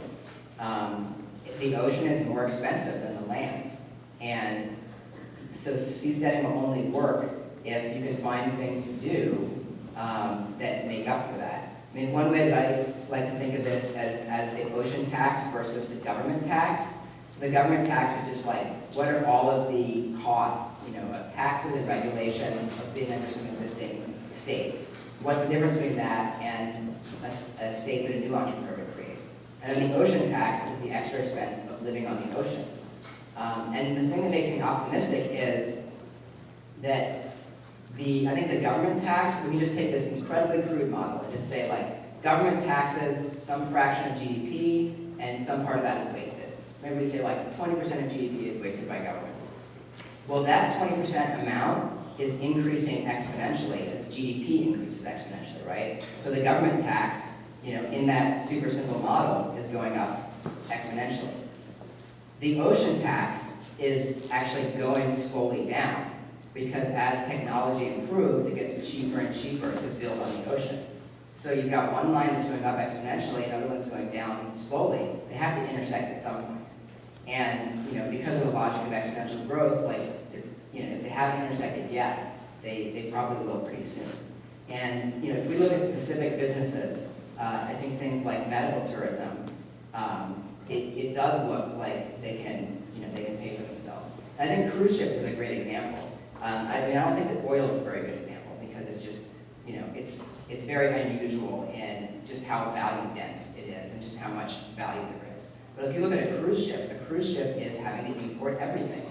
S1: The ocean is more expensive than the land. And so seasteading will only work if you can find things to do that make up for that. I mean, one way that I like to think of this as the ocean tax versus the government tax. So the government tax is just like, what are all of the costs, you know, of taxes and regulations of being under some existing state? What's the difference between that and a state that a new entrepreneur would create? And then the ocean tax is the extra expense of living on the ocean. And the thing that makes me optimistic is that I think the government tax, we can just take this incredibly crude model and just say like, government taxes some fraction of GDP and some part of that is wasted. So maybe we say like 20% of GDP is wasted by government. Well, that 20% amount is increasing exponentially as GDP increases exponentially, right? So the government tax, you know, in that super simple model is going up exponentially. The ocean tax is actually going slowly down because as technology improves, it gets cheaper and cheaper to build on the ocean. So you've got one line that's going up exponentially, another one's going down slowly. They have to intersect at some point. And you know, because of the logic of exponential growth, like you know, if they haven't intersected yet, they probably will pretty soon. And you know, if we look at specific businesses, I think things like medical tourism, it does look like they can pay for themselves. And I think cruise ships is a great example. I mean, I don't think that oil is a very good example because it's just, you know, it's very unusual in just how value dense it is and just how much value there is. But if you look at a cruise ship is having to import everything.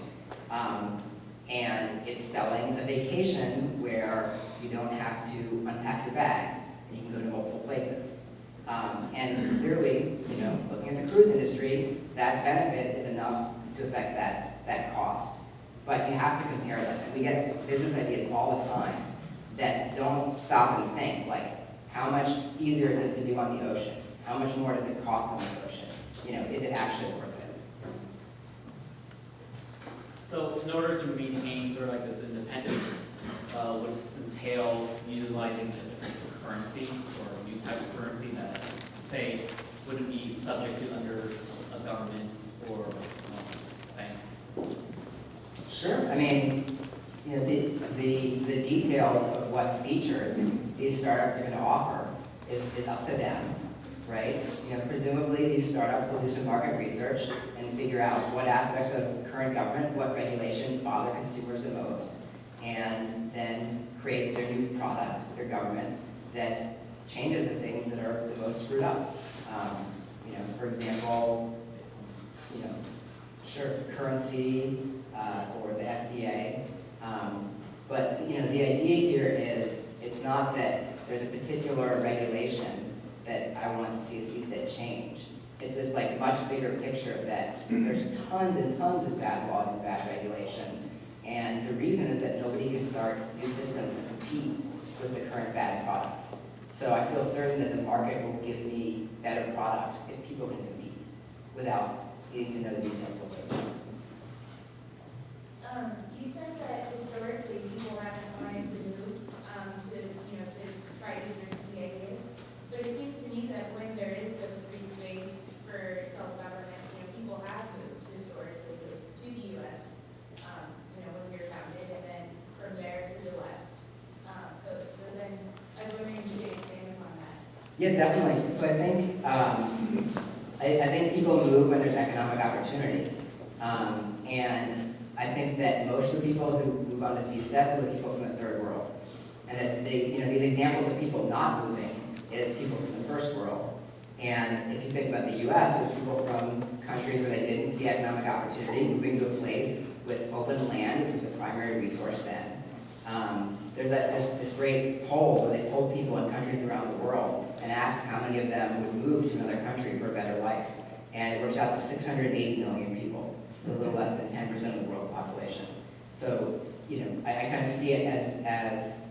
S1: And it's selling a vacation where you don't have to unpack your bags and you can go to multiple places. And clearly, you know, looking at the cruise industry, that benefit is enough to affect that cost. But you have to compare them. And we get business ideas all the time that don't stop and think, like, how much easier is this to do on the ocean? How much more does it cost on the ocean? You know, is it actually worth it?
S2: So in order to maintain sort of like this independence, would this entail utilizing a different currency or a new type of currency that, say, wouldn't be subject to under a government or bank?
S1: Sure, I mean, you know, the details of what features these startups are gonna offer is up to them, right? You know, presumably these startups will do some market research and figure out what aspects of current government, what regulations bother consumers the most, and then create their new product, their government, that changes the things that are the most screwed up. You know, for example, you know, sure, currency, or the FDA. But, you know, the idea here is, it's not that there's a particular regulation that I want to see a Seastead change. It's this like much bigger picture that there's tons and tons of bad laws and bad regulations. And the reason is that nobody can start new systems to compete with the current bad products. So I feel certain that the market will give me better products if people can compete without needing to know the details of what those are.
S6: You said that historically people haven't wanted to move, to try to do risky ideas. But it seems to me that when there is a free space for self-government, people have moved historically to the U.S., when we were founded, and then from there to the West Coast. So then I was wondering if you could expand upon that.
S1: Yeah, definitely. So I think, I think people move when there's economic opportunity. And I think that most of the people who move on to Seasteads are people from the third world. And that these examples of people not moving is people from the first world. And if you think about the US, it's people from countries where they didn't see economic opportunity moving to a place with open land, which was a primary resource then. There's this great poll where they polled people in countries around the world and asked how many of them would move to another country for a better life. And it works out to 680 million people, so a little less than 10% of the world's population. So, I kind of see it as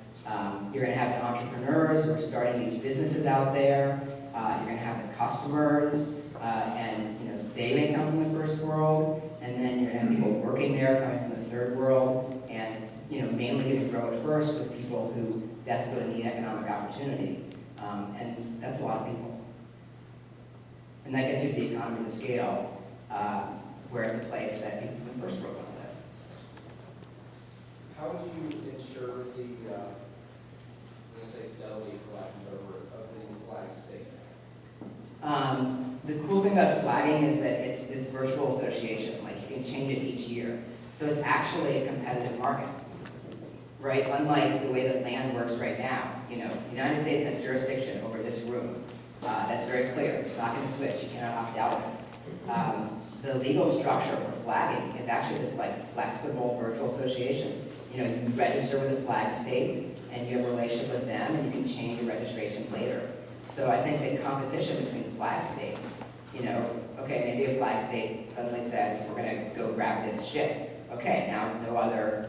S1: you're going to have the entrepreneurs who are starting these businesses out there. You're going to have the customers, and they may come from the first world, and then you're going to have people working there coming from the third world, and mainly going to grow at first with people who desperately need economic opportunity, and that's a lot of people. And that gets you to the economies of scale, where it's a place that people from the first world want to live.
S7: How do you ensure the, let's say, fidelity, for lack of a better word, of the flag state?
S1: The cool thing about flagging is that it's this virtual association. Like, you can change it each year. So it's actually a competitive market, right? Unlike the way that land works right now. The United States has jurisdiction over this room. That's very clear. It's not going to switch. You cannot opt out of it. The legal structure for flagging is actually this flexible virtual association. You register with the flag state, and you have a relationship with them, and you can change your registration later. So I think the competition between flag states, okay, maybe a flag state suddenly says, we're going to go grab this ship. Okay, now no other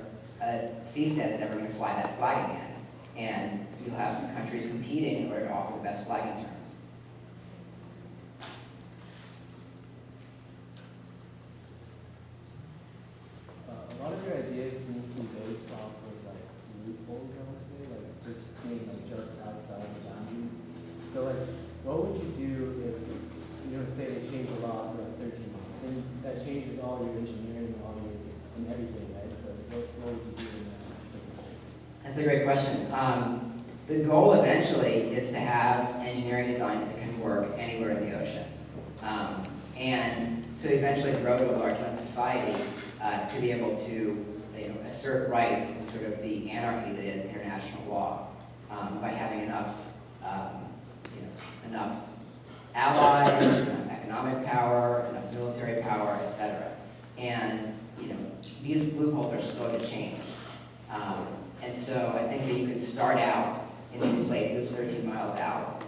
S1: seastead is ever going to fly that flag again. And you'll have countries competing in order to offer the best flagging terms.
S8: A lot of your ideas seem to be based off of loopholes, I want to say, just being just outside the boundaries. So what would you do if, say they change the law to 13 months, and that changes all your engineering and everything, right? So what would you do in that circumstance?
S1: That's a great question. The goal eventually is to have engineering design that can work anywhere in the ocean. And to eventually grow to a large enough society to be able to assert rights in sort of the anarchy that is international law by having enough allies, enough economic power, enough military power, etc. And these loopholes are slow to change. And so I think that you could start out in these places 13 miles out.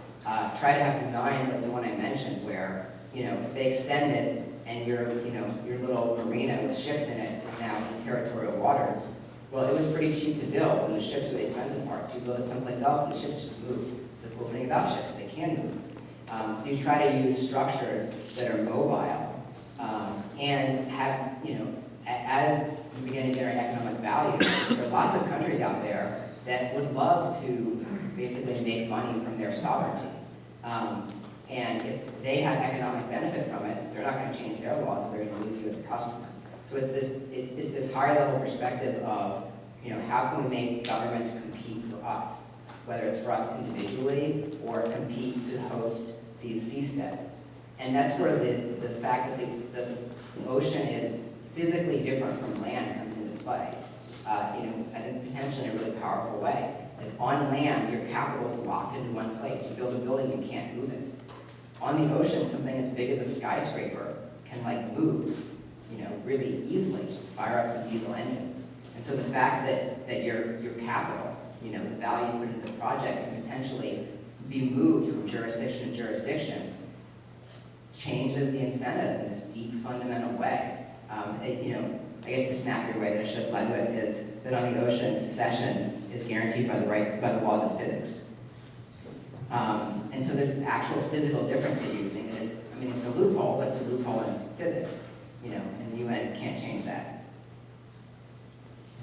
S1: Try to have designs like the one I mentioned where, if they extend it and your little marina with ships in it is now in territorial waters, well, it was pretty cheap to build, and the ships are the expensive parts. You build it someplace else, and the ships just move. It's a cool thing about ships, they can move. So you try to use structures that are mobile, and have, as you begin to generate economic value, there are lots of countries out there that would love to basically make money from their sovereignty. And if they have economic benefit from it, they're not going to change their laws, they're going to lose you as a customer. So it's this higher level perspective of, how can we make governments compete for us, whether it's for us individually or compete to host these seasteads. And that's where the fact that the ocean is physically different from land comes into play. I think potentially in a really powerful way. Like on land, your capital is locked into one place. You build a building, you can't move it. On the ocean, something as big as a skyscraper can move, really easily, just fire up some diesel engines. And so the fact that your capital, the value put into the project can potentially be moved from jurisdiction to jurisdiction changes the incentives in this deep fundamental way. I guess the snappier way that I should have led with is that on the ocean, secession is guaranteed by the laws of physics. And so there's this actual physical difference in using it. It's a loophole, but it's a loophole in physics, and the UN can't change that.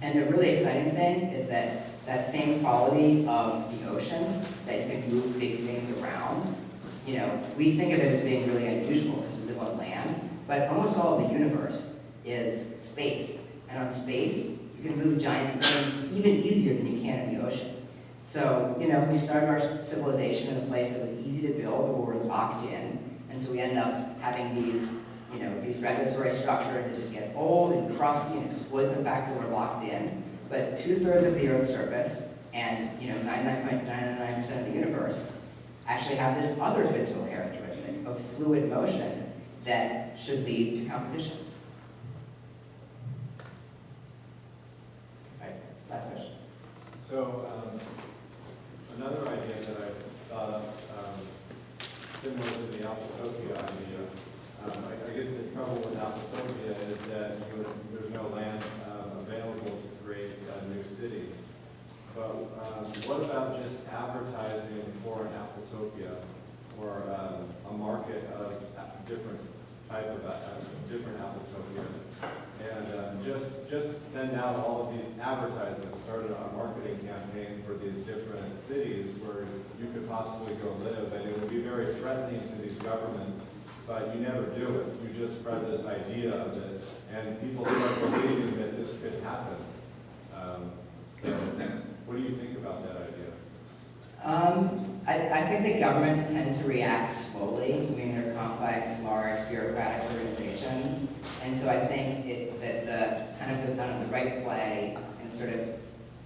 S1: And the really exciting thing is that same quality of the ocean, that you can move big things around, we think of it as being really unusual because we live on land, but almost all of the universe is space. And on space, you can move giant things even easier than you can in the ocean. So, we started our civilization in a place that was easy to build, where we're locked in, and so we end up having these regulatory structures that just get old and crusty and exploit the fact that we're locked in. But 2/3 of the Earth's surface and 99.999% of the universe actually have this other physical characteristic of fluid motion that should lead to competition. All right, last question.
S3: So, another idea that I thought of, similar to the Applitopia idea, I guess the trouble with Applitopia is that there's no land available to create a new city. But what about just advertising for an Applitopia, or a market of different type of different Applitopias, and just send out all of these advertisements, started a marketing campaign for these different cities where you could possibly go live, and it would be very threatening to these governments, but you never do it. You just spread this idea of it, and people start believing that this could happen. So, what do you think about that idea?
S1: I think that governments tend to react slowly. They're complex, large, bureaucratic organizations, and so I think that the right play and sort of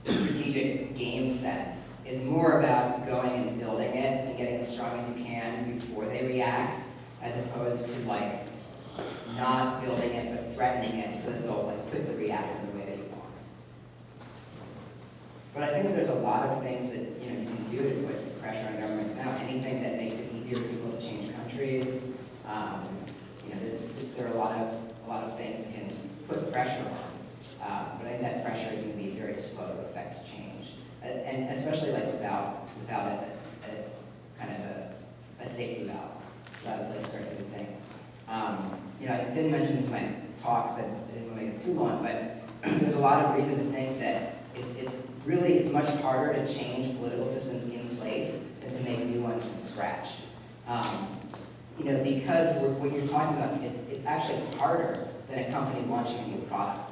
S1: strategic game sense is more about going and building it and getting as strong as you can before they react, as opposed to not building it but threatening it so that they'll quickly react in the way that you want. But I think that there's a lot of things that you can do to put pressure on governments now. Anything that makes it easier for people to change countries. There are a lot of things that can put pressure on. But I think that pressure is going to be very slow to affect change, and especially without a safety valve, without a place to start doing things. I didn't mention this in my talks. I didn't want to make it too long, but there's a lot of reason to think that it's much harder to change political systems in place than to make new ones from scratch. Because what you're talking about, it's actually harder than a company launching a new product.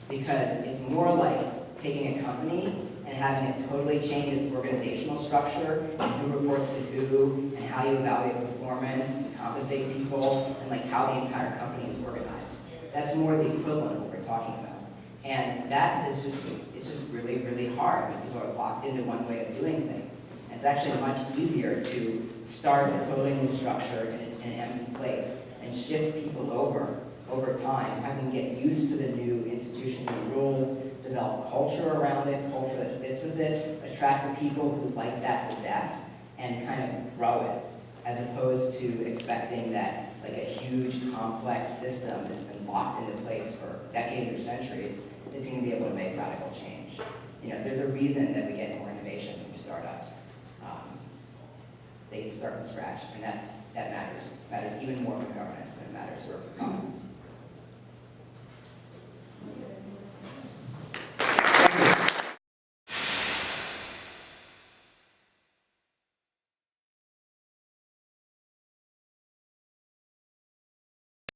S1: Because it's more like taking a company and having it totally change its organizational structure, and who reports to who, and how you evaluate performance, and compensate people, and how the entire company is organized. That's more the equivalent of what we're talking about. And that is just really, really hard when people are locked into one way of doing things. And it's actually much easier to start a totally new structure in an empty place and shift people over time, have them get used to the new institution and rules, develop culture around it, culture that fits with it, attract the people who like that the best, and kind of grow it, as opposed to expecting that a huge, complex system that's been locked into place for decades or centuries is going to be able to make radical change. There's a reason that we get more innovation from startups. They start from scratch, and that matters even more for governance than it matters for commons.